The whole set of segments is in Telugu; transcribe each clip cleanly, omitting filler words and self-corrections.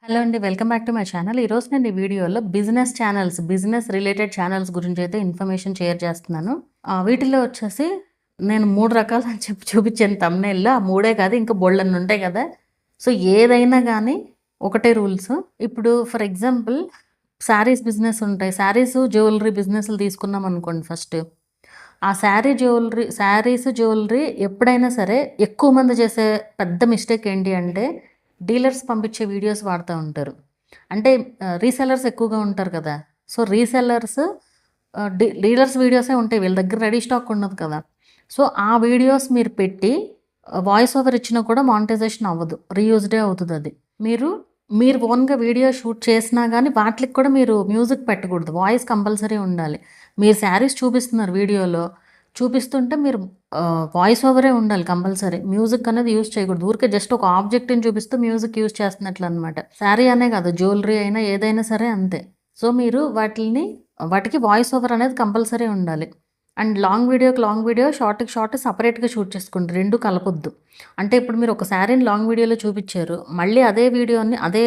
హలో అండి. Welcome back to my channel. ఈరోజు నేను ఈ వీడియోలో బిజినెస్ రిలేటెడ్ ఛానల్స్ గురించి అయితే ఇన్ఫర్మేషన్ షేర్ చేస్తున్నాను. వీటిల్లో వచ్చేసి నేను 3 రకాలు అని చెప్పి చూపించాను థంబ్‌నెయిల్‌లో. ఆ 3 కాదు ఇంకా బోలెడన్ని ఉంటాయి కదా! సో, ఏదైనా గానీ ఒకటే రూల్స్. ఇప్పుడు ఫర్ ఎగ్జాంపుల్ శారీస్ బిజినెస్ ఉంటాయి. జ్యువెలరీ బిజినెస్‌లు తీసుకున్నాం అనుకోండి ఫస్ట్. ఆ శారీస్, జ్యువెలరీ ఎప్పుడైనా సరే ఎక్కువ మంది చేసే పెద్ద మిస్టేక్ ఏంటి అంటే డీలర్స్ పంపించే వీడియోస్ వాడుతూ ఉంటారు. అంటే రీసెల్లర్స్ ఎక్కువగా ఉంటారు కదా! సో, రీసెల్లర్స్ డీలర్స్ వీడియోసే ఉంటాయి. వీళ్ళ దగ్గర రెడీ స్టాక్ ఉండదు కదా! సో, ఆ వీడియోస్ మీరు పెట్టి వాయిస్ ఓవర్ ఇచ్చినా కూడా మానిటైజేషన్ అవ్వదు. రీయూజ్డే అవుతదది. మీరు మీరు ఓన్‌గా వీడియో షూట్ చేసినా గానీ వాటిలికి కూడా మీరు మ్యూజిక్ పెట్టకూడదు. వాయిస్ కంపల్సరీ ఉండాలి. మీరు శారీస్ చూపిస్తున్నారు వీడియోలో. చూపిస్తుంటే మీరు వాయిస్ ఓవరే ఉండాలి కంపల్సరీ. మ్యూజిక్ అనేది యూజ్ చేయకూడదు. ఊరికే జస్ట్ ఒక ఆబ్జెక్ట్‌ని చూపిస్తూ మ్యూజిక్ యూజ్ చేస్తున్నట్లనమాట. శారీ అనే కాదు, జ్యువెలరీ అయినా ఏదైనా సరే అంతే. సో, మీరు వాటికి వాయిస్ ఓవర్ అనేది కంపల్సరీ ఉండాలి. అండ్ లాంగ్ వీడియో, షార్ట్‌కి షార్ట్ సెపరేట్‌గా షూట్ చేసుకోండి. 2 కలపొద్దు. అంటే ఇప్పుడు మీరు ఒక శారీని లాంగ్ వీడియోలో చూపిచ్చారు. మళ్ళీ అదే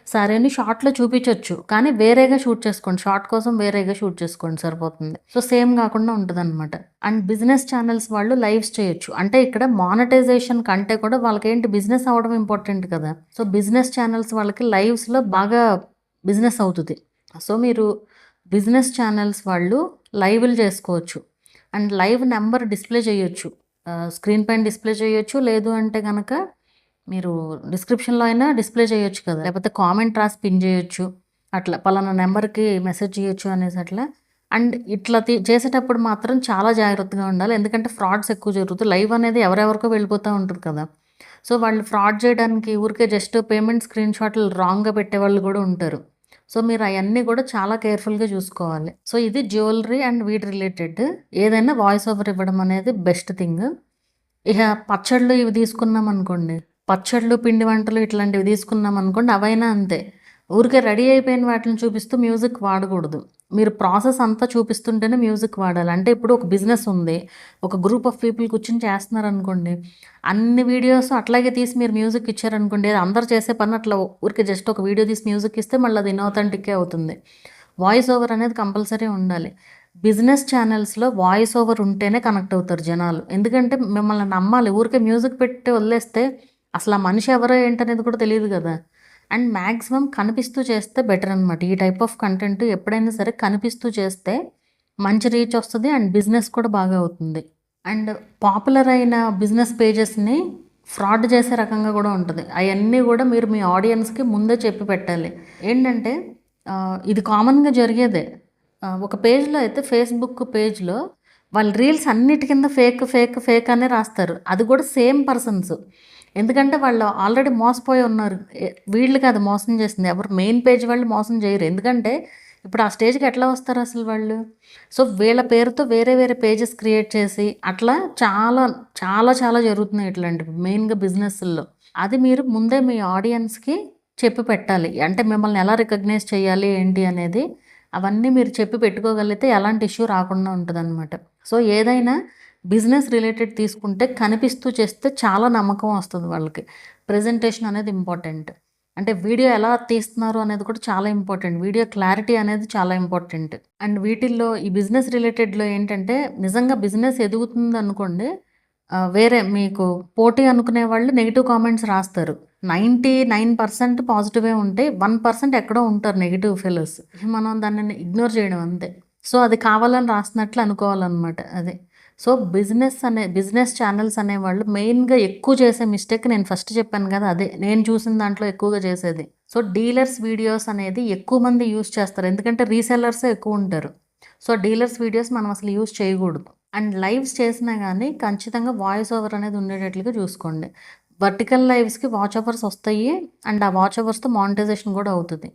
శారీని షార్ట్‌లో చూపిచ్చొచ్చు. కానీ వేరేగా షూట్ చేసుకోండి. షార్ట్ కోసం వేరేగా షూట్ చేసుకోండి సరిపోతుంది. సో, సేమ్ గాకుండా ఉంటదనమాట. అండ్ బిజినెస్ ఛానల్స్ వాళ్ళు లైవ్స్ చేయొచ్చు. అంటే ఇక్కడ మానిటైజేషన్ కంటే కూడా వాళ్ళకేంటి బిజినెస్ అవ్వడం ఇంపార్టెంట్ కదా! సో, బిజినెస్ ఛానల్స్ వాళ్ళకి లైవ్స్‌లో బాగా బిజినెస్ అవుతది. సో, మీరు బిజినెస్ ఛానల్స్ వాళ్ళు లైవ్‌లు చేసుకోవచ్చు. అండ్ లైవ్ నంబర్ డిస్‌ప్లే చేయొచ్చు. స్క్రీన్ పైన డిస్‌ప్లే చేయొచ్చు. లేదు అంటే గనక మీరు డిస్క్రిప్షన్‌లో అయినా డిస్‌ప్లే చేయొచ్చు కదా! లేకపోతే కామెంట్ రాసి పిన్ చేయొచ్చు. అట్లా పలానా నంబర్‌కి మెసేజ్ చేయొచ్చు అనేసి అట్లా. అండ్ ఇట్లా చేసేటప్పుడు మాత్రం చాలా జాగ్రత్తగా ఉండాలి. ఎందుకంటే ఫ్రాడ్స్ ఎక్కువ జరుగుతాయి. లైవ్ అనేది ఎవరెవరికో వెళ్ళిపోతా ఉంటది కదా! సో, వాళ్ళు ఫ్రాడ్ చేయడానికి ఊరికే జస్ట్ పేమెంట్ స్క్రీన్ షాట్లు రాంగ్‌గా పెట్టేవాళ్ళు కూడా ఉంటారు. సో, మీరు అయన్నీ కూడా చాలా కేర్‌ఫుల్‌గా చూసుకోవాలి. సో, ఇది జ్యువెలరీ అండ్ వీటి రిలేటెడ్. ఏదైనా వాయిస్ ఓవర్ ఇవ్వడం అనేది బెస్ట్ థింగ్. ఇక పచ్చళ్ళు ఇవి తీసుకున్నామనుకోండి. పచ్చళ్ళు, పిండి వంటలు ఇట్లాంటివి తీసుకున్నామనుకోండి అవైనా అంతే. ఊరికే రెడీ అయిపోయిన వాటిని చూపిస్తూ మ్యూజిక్ వాడకూడదు. మీరు ప్రాసెస్ అంతా చూపిస్తుంటేనే మ్యూజిక్ వాడాలి. అంటే ఇప్పుడు ఒక బిజినెస్ ఉంది. ఒక గ్రూప్ ఆఫ్ పీపుల్ కూర్చొని చేస్తున్నారనుకోండి. అన్ని వీడియోస్ అట్లాగే తీసి మీరు మ్యూజిక్ ఇచ్చారనుకోండి. అందరూ చేసే పని అట్లా ఊరికే జస్ట్ ఒక వీడియో తీసి మ్యూజిక్ ఇస్తే మళ్ళీ అది ఇనాథెంటిక్కే అవుతుంది. వాయిస్ ఓవర్ అనేది కంపల్సరీ ఉండాలి. బిజినెస్ ఛానల్స్‌లో వాయిస్ ఓవర్ ఉంటేనే కనెక్ట్ అవుతారు జనాలు. ఎందుకంటే మిమ్మల్ని నమ్మాలి. ఊరికే మ్యూజిక్ పెట్టి వదిలేస్తే అసలు ఆ మనిషి ఎవరో ఏంటనేది కూడా తెలీదు గదా! అండ్ మాక్సిమం కనిపిస్తూ చేస్తే బెటర్ అనమాట. ఈ టైప్ ఆఫ్ కంటెంట్ ఎప్పుడైనా సరే కనిపిస్తూ చేస్తే మంచి రీచ్ వస్తది. అండ్ బిజినెస్ కూడా బాగా అవుతుంది. అండ్ పాపులర్ అయిన బిజినెస్ పేజెస్‌ని ఫ్రాడ్ చేసే రకంగా కూడా ఉంటది. అయన్నీ గూడా మీరు మీ ఆడియన్స్‌కి ముందే చెప్పి పెట్టాలి. ఏంటంటే ఇది కామన్‌గా జరిగేదే. ఒక పేజ్‌లో అయితే ఫేస్‌బుక్ పేజ్‌లో వాళ్ళు రీల్స్ అన్నిటి కింద ఫేక్ అనే రాస్తారు. అది కూడా సేమ్ పర్సన్స్. ఎందుకంటే వాళ్ళు ఆల్రెడీ మోసపోయి ఉన్నారు. వీళ్ళు కాదు మోసం చేసింది. ఎవరు మెయిన్ పేజ్ వాళ్ళు మోసం చేయరు. ఎందుకంటే ఇప్పుడు ఆ స్టేజ్‌కి ఎట్లా వస్తారు అసలు వాళ్ళు? సో, వీళ్ళ పేరుతో వేరే వేరే పేజెస్ క్రియేట్ చేసి అట్లా చాలా జరుగుతున్నాయి ఇట్లాంటివి మెయిన్‌గా బిజినెస్‌ల్లో. అది మీరు ముందే మీ ఆడియన్స్‌కి చెప్పి పెట్టాలి. అంటే మిమ్మల్ని ఎలా రికగ్నైజ్ చేయాలి ఏంటి అనేది అవన్నీ మీరు చెప్పి పెట్టుకోగలిగితే ఎలాంటి ఇష్యూ రాకుండా ఉంటదనమాట. సో, ఏదైనా బిజినెస్ రిలేటెడ్ తీసుకుంటే కనిపిస్తూ చేస్తే చాలా నమ్మకం వస్తది వాళ్ళకి. ప్రెజెంటేషన్ అనేది ఇంపార్టెంట్. అంటే వీడియో ఎలా తీస్తున్నారు అనేది కూడా చాలా ఇంపార్టెంట్. వీడియో క్లారిటీ అనేది చాలా ఇంపార్టెంట్. అండ్ వీటిల్లో ఈ బిజినెస్ రిలేటెడ్‌లో ఏంటంటే నిజంగా బిజినెస్ ఎదుగుతుందనుకోండి, వేరే మీకు పోటీ అనుకునే వాళ్ళు నెగెటివ్ కామెంట్స్ రాస్తారు. 99% పాజిటివే ఉంటాయి. 1% ఎక్కడో ఉంటారు నెగెటివ్ ఫెలోస్. మనం దానిని ఇగ్నోర్ చేయడం అంతే. సో, అది కావాలని రాస్తున్నట్లు అనుకోవాలనమాట అది. సో, బిజినెస్ ఛానల్స్ అనేవాళ్ళు మెయిన్‌గా ఎక్కువ చేసే మిస్టేక్ నేను ఫస్ట్ చెప్పాను కదా! అదే. నేను చూసిన దాంట్లో ఎక్కువగా చేసేది. సో, డీలర్స్ వీడియోస్ అనేది ఎక్కువ మంది యూజ్ చేస్తారు. ఎందుకంటే రీసెల్లర్సే ఎక్కువుంటారు. సో, డీలర్స్ వీడియోస్ మనం అసలు యూజ్ చేయకూడదు. అండ్ లైవ్స్ చేసినా గానీ ఖచ్చితంగా వాయిస్ ఓవర్ అనేది ఉండేటట్లుగా చూసుకోండి. వర్టికల్ లైవ్స్‌కి వాచ్ అవర్స్ వస్తాయి. అండ్ ఆ వాచ్ అవర్స్‌తో మానిటైజేషన్ కూడా అవుతది.